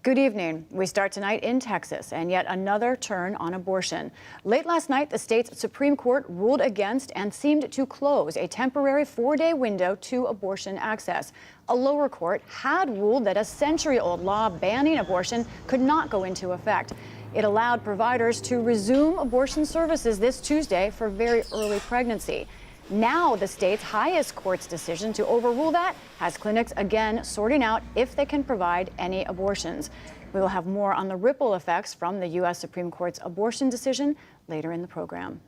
Good evening. We start tonight in Texas and yet another turn on abortion. Late last night, the state's Supreme Court ruled against and seemed to close a temporary 4-day window to abortion access. A lower court had ruled that a century-old law banning abortion could not go into effect. It allowed providers to resume abortion services this Tuesday for very early pregnancy. Now the state's highest court's decision to overrule that has clinics again sorting out if they can provide any abortions. We will have more on the ripple effects from the U.S. Supreme Court's abortion decision later in the program.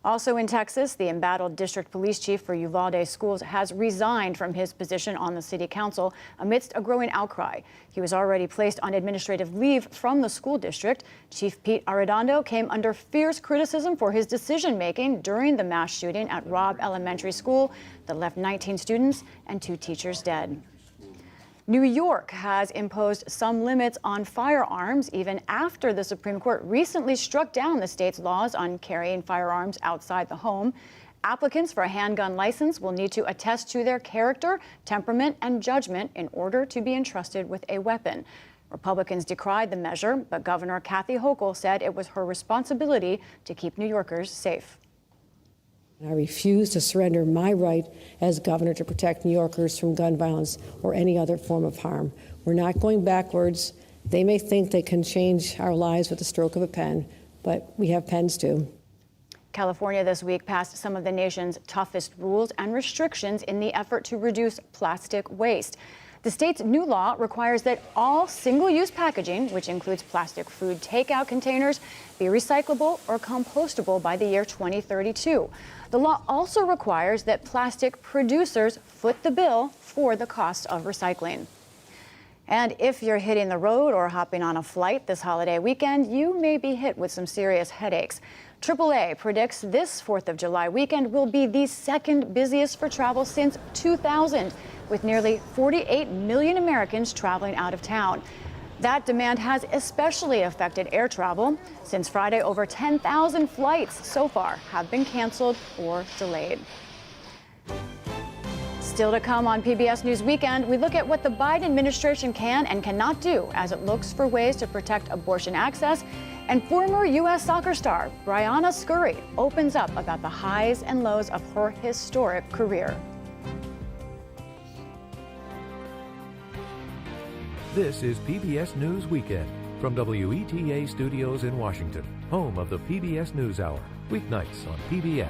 Also in Texas, the embattled district police chief for Uvalde schools has resigned from his position on the city council amidst a growing outcry. He was already placed on administrative leave from the school district. Chief Pete Arredondo came under fierce criticism for his decision-making during the mass shooting at Wrap Elementary School that left 19 students and 2 teachers dead. New York has imposed some limits on firearms even after the Supreme Court recently struck down the state's laws on carrying firearms outside the home. Applicants for a handgun license will need to attest to their character, temperament, and judgment in order to be entrusted with a weapon. Republicans decried the measure, but Governor Kathy Hochul said it was her responsibility to keep New Yorkers safe. I refuse to surrender my right as governor to protect New Yorkers from gun violence or any other form of harm. We're not going backwards. They may think they can change our lives with the stroke of a pen, but we have pens too. California this week passed some of the nation's toughest rules and restrictions in the effort to reduce plastic waste. The state's new law requires that all single-use packaging, which includes plastic food takeout containers, be recyclable or compostable by the year 2032. The law also requires that plastic producers foot the bill for the cost of recycling. And if you're hitting the road or hopping on a flight this holiday weekend, you may be hit with some serious headaches. AAA predicts this 4th of July weekend will be the second busiest for travel since 2000, with nearly 48 million Americans traveling out of town. That demand has especially affected air travel. Since Friday, over 10,000 flights so far have been canceled or delayed. Still to come on PBS News Weekend, we look at what the Biden administration can and cannot do as it looks for ways to protect abortion access. And former U.S. soccer star Brianna Scurry opens up about the highs and lows of her historic career. This is PBS News Weekend from WETA Studios in Washington, home of the PBS NewsHour, weeknights on PBS.